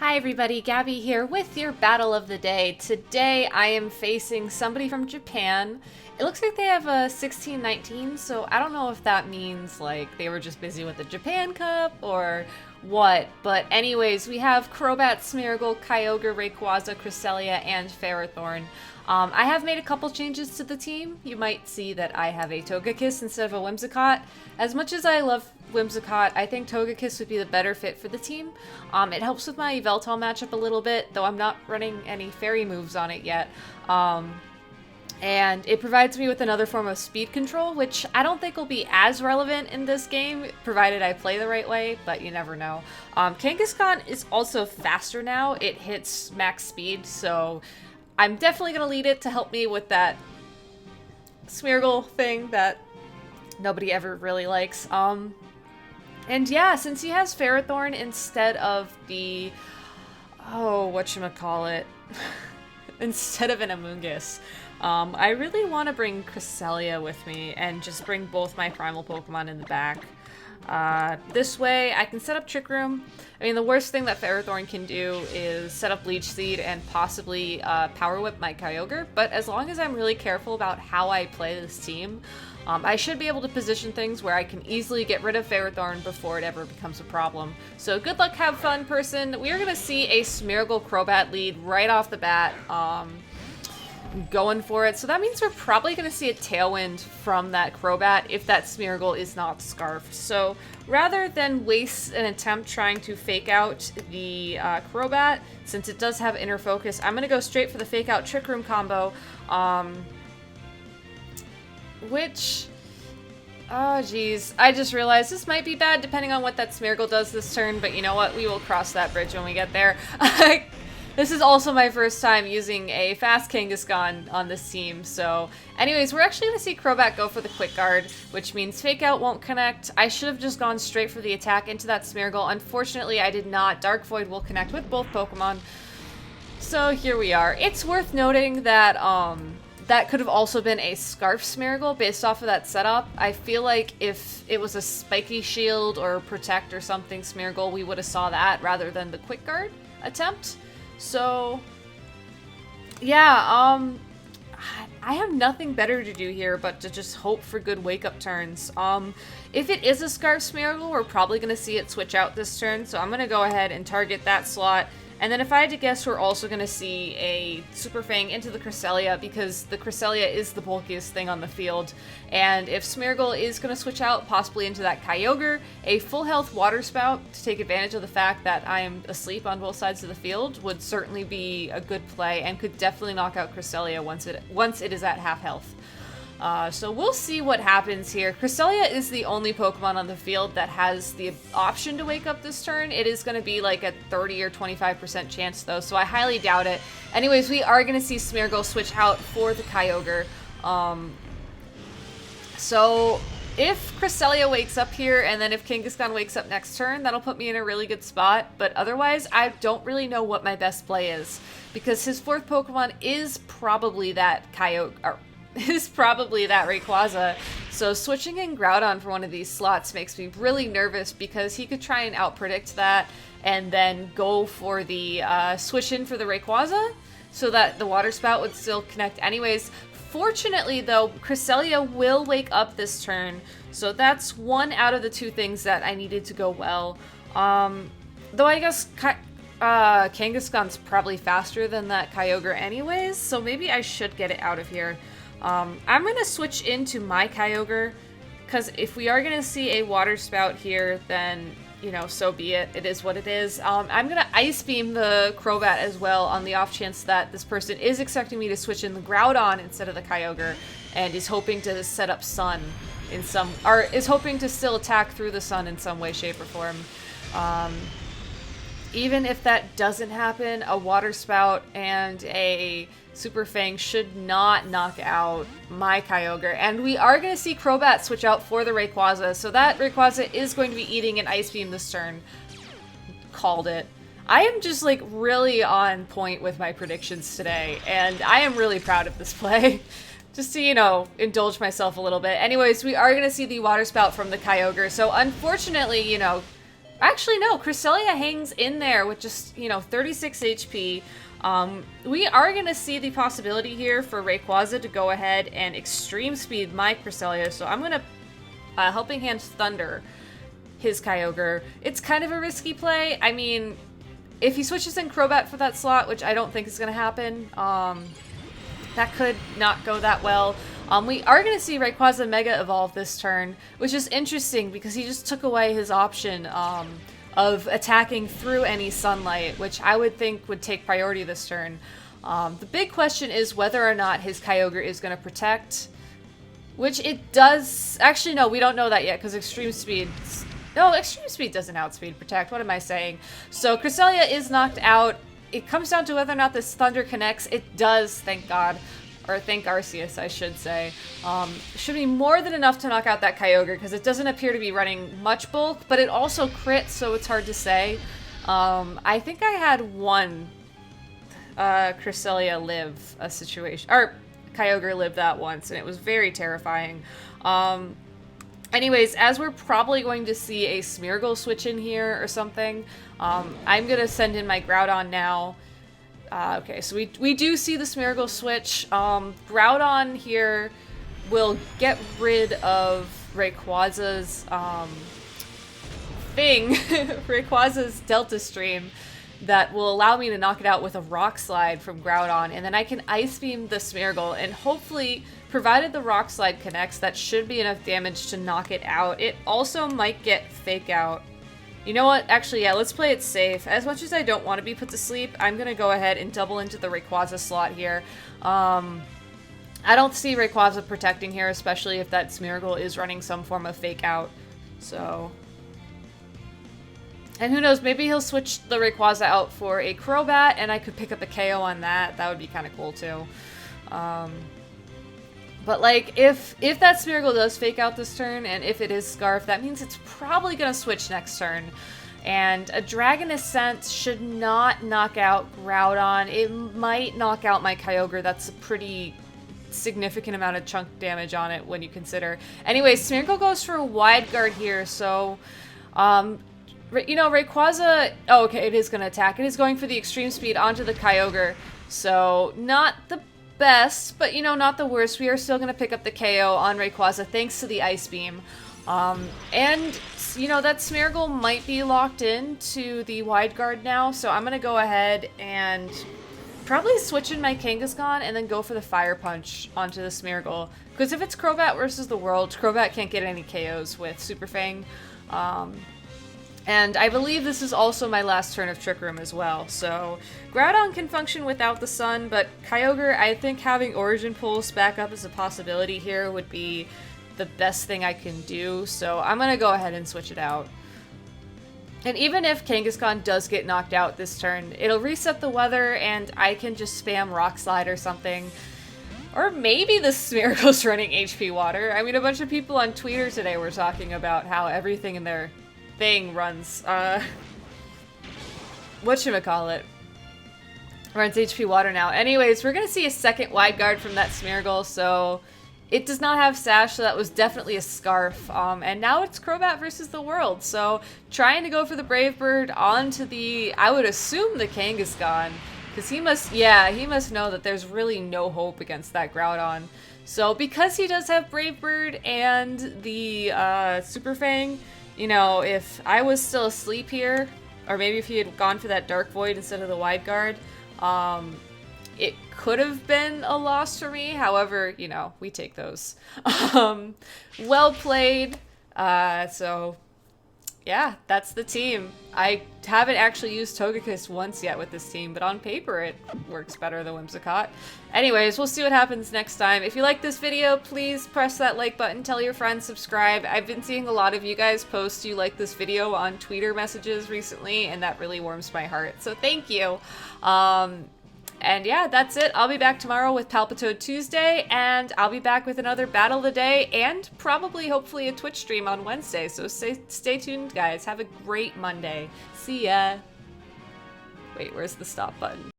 Hi everybody, Gabby here with your battle of the day. Today I am facing somebody from Japan. It looks like they have a 16-19, so I don't know if that means like they were just busy with the Japan Cup or what. But anyways, we have Crobat, Smeargle, Kyogre, Rayquaza, Cresselia, and Ferrothorn. I have made a couple changes to the team. You might see that I have a Togekiss instead of a Whimsicott. As much as I love Whimsicott, I think Togekiss would be the better fit for the team. It helps with my Yveltal matchup a little bit, though I'm not running any fairy moves on it yet. And it provides me with another form of speed control, which I don't think will be as relevant in this game, provided I play the right way, but you never know. Kangaskhan is also faster now. It hits max speed, so I'm definitely going to lead it to help me with that Smeargle thing that nobody ever really likes. And yeah, since he has Ferrothorn instead of the... oh, whatchamacallit? Instead of an Amoonguss. I really want to bring Cresselia with me and just bring both my primal Pokemon in the back. This way, I can set up Trick Room. I mean, the worst thing that Ferrothorn can do is set up Leech Seed and possibly Power Whip my Kyogre, but as long as I'm really careful about how I play this team, I should be able to position things where I can easily get rid of Ferrothorn before it ever becomes a problem. So good luck, have fun, person. We are going to see a Smeargle Crobat lead right off the bat. Going for it. So that means we're probably going to see a Tailwind from that Crobat if that Smeargle is not Scarfed. So rather than waste an attempt trying to fake out the Crobat, since it does have Inner Focus, I'm going to go straight for the Fake Out Trick Room combo. Which... oh geez, I just realized this might be bad depending on what that Smeargle does this turn, but you know what? We will cross that bridge when we get there. This is also my first time using a fast Kangaskhan on this team, so anyways, we're actually going to see Crobat go for the Quick Guard, which means Fake Out won't connect. I should have just gone straight for the attack into that Smeargle. Unfortunately, I did not. Dark Void will connect with both Pokemon. So here we are. It's worth noting that that could have also been a Scarf Smeargle based off of that setup. I feel like if it was a Spiky Shield or Protect or something Smeargle, we would have saw that rather than the Quick Guard attempt. So, yeah, I have nothing better to do here but to just hope for good wake-up turns. If it is a Scarf Smeargle, we're probably going to see it switch out this turn, so I'm going to go ahead and target that slot. And then if I had to guess, we're also going to see a Super Fang into the Cresselia, because the Cresselia is the bulkiest thing on the field. And if Smeargle is going to switch out, possibly into that Kyogre, a full health Water Spout to take advantage of the fact that I am asleep on both sides of the field would certainly be a good play and could definitely knock out Cresselia once it is at half health. So we'll see what happens here. Cresselia is the only Pokemon on the field that has the option to wake up this turn. It is going to be like a 30 or 25% chance though, so I highly doubt it. Anyways, we are going to see Smeargle switch out for the Kyogre. So if Cresselia wakes up here, and then if Kangaskhan wakes up next turn, that'll put me in a really good spot. But otherwise, I don't really know what my best play is, because his fourth Pokemon is probably that Rayquaza, so switching in Groudon for one of these slots makes me really nervous, because he could try and outpredict that and then go for the switch in for the Rayquaza so that the Water Spout would still connect anyways. Fortunately though, Cresselia will wake up this turn, so that's one out of the two things that I needed to go well. Though I guess Kangaskhan's probably faster than that Kyogre anyways, so maybe I should get it out of here. I'm going to switch into my Kyogre, because if we are going to see a Water Spout here, then, you know, so be it. It is what it is. I'm going to Ice Beam the Crobat as well, on the off chance that this person is expecting me to switch in the Groudon instead of the Kyogre, and is hoping to set up Sun in some, or is hoping to still attack through the Sun in some way, shape, or form. Even if that doesn't happen, a Water Spout and a Super Fang should not knock out my Kyogre. And we are going to see Crobat switch out for the Rayquaza, so that Rayquaza is going to be eating an Ice Beam this turn. Called it. I am just like really on point with my predictions today, and I am really proud of this play. Just to, you know, indulge myself a little bit. Anyways, we are going to see the Water Spout from the Kyogre, so unfortunately, you know, Actually, no. Cresselia hangs in there with just, 36 HP. We are going to see the possibility here for Rayquaza to go ahead and extreme speed my Cresselia, so I'm going to Helping Hand Thunder his Kyogre. It's kind of a risky play. I mean, if he switches in Crobat for that slot, which I don't think is going to happen, that could not go that well. We are going to see Rayquaza Mega Evolve this turn, which is interesting because he just took away his option of attacking through any sunlight, which I would think would take priority this turn. The big question is whether or not his Kyogre is going to protect, which it does. Actually, no, we don't know that yet because Extreme Speed... No, Extreme Speed doesn't outspeed Protect. What am I saying? So Cresselia is knocked out. It comes down to whether or not this Thunder connects. It does, thank God. Or thank Arceus, I should say. Should be more than enough to knock out that Kyogre, because it doesn't appear to be running much bulk, but it also crits, so it's hard to say. I think I had one Cresselia live a situation, or Kyogre live that once, and it was very terrifying. Anyways, as we're probably going to see a Smeargle switch in here or something, I'm going to send in my Groudon now. Okay, so we do see the Smeargle switch. Groudon here will get rid of Rayquaza's Rayquaza's Delta Stream that will allow me to knock it out with a Rock Slide from Groudon, and then I can Ice Beam the Smeargle, and hopefully, provided the Rock Slide connects, that should be enough damage to knock it out. It also might get Fake Out. You know what? Actually, yeah, let's play it safe. As much as I don't want to be put to sleep, I'm going to go ahead and double into the Rayquaza slot here. I don't see Rayquaza protecting here, especially if that Smeargle is running some form of Fake Out. So... And who knows, maybe he'll switch the Rayquaza out for a Crobat, and I could pick up a KO on that. That would be kind of cool, too. But, like, if that Smeargle does Fake Out this turn, and if it is Scarf, that means it's probably going to switch next turn. And a Dragon Ascent should not knock out Groudon. It might knock out my Kyogre. That's a pretty significant amount of chunk damage on it when you consider. Anyway, Smeargle goes for a Wide Guard here, so... you know, Rayquaza... Oh, okay, it is going to attack. It is going for the Extreme Speed onto the Kyogre. So, not the best, but, you know, not the worst. We are still going to pick up the KO on Rayquaza thanks to the Ice Beam. And, you know, that Smeargle might be locked in to the Wide Guard now, so I'm going to go ahead and probably switch in my Kangaskhan and then go for the Fire Punch onto the Smeargle. Because if it's Crobat versus the world, Crobat can't get any KOs with Super Fang. And I believe this is also my last turn of Trick Room as well, so Groudon can function without the Sun, but Kyogre, I think having Origin Pulse back up as a possibility here would be the best thing I can do, so I'm gonna go ahead and switch it out. And even if Kangaskhan does get knocked out this turn, it'll reset the weather and I can just spam Rock Slide or something. Or maybe the Smeargle's running HP Water. I mean, a bunch of people on Twitter today were talking about how everything in their thing runs, whatchamacallit, runs HP Water now. Anyways, we're gonna see a second Wide Guard from that Smeargle, so it does not have Sash, so that was definitely a Scarf. And now it's Crobat versus the world, so trying to go for the Brave Bird onto the, I would assume the Kangaskhan, because he must know that there's really no hope against that Groudon. So because he does have Brave Bird and the Super Fang, you know, if I was still asleep here, or maybe if he had gone for that Dark Void instead of the Wide Guard, it could have been a loss for me. However, you know, we take those. Well played. So, yeah, that's the team. I haven't actually used Togekiss once yet with this team, but on paper it works better than Whimsicott. Anyways, we'll see what happens next time. If you like this video, please press that like button, tell your friends, subscribe. I've been seeing a lot of you guys post you like this video on Twitter messages recently, and that really warms my heart, so thank you. And yeah, that's it. I'll be back tomorrow with Palpitoad Tuesday, and I'll be back with another Battle of the Day, and probably, hopefully, a Twitch stream on Wednesday. So stay tuned, guys. Have a great Monday. See ya. Wait, where's the stop button?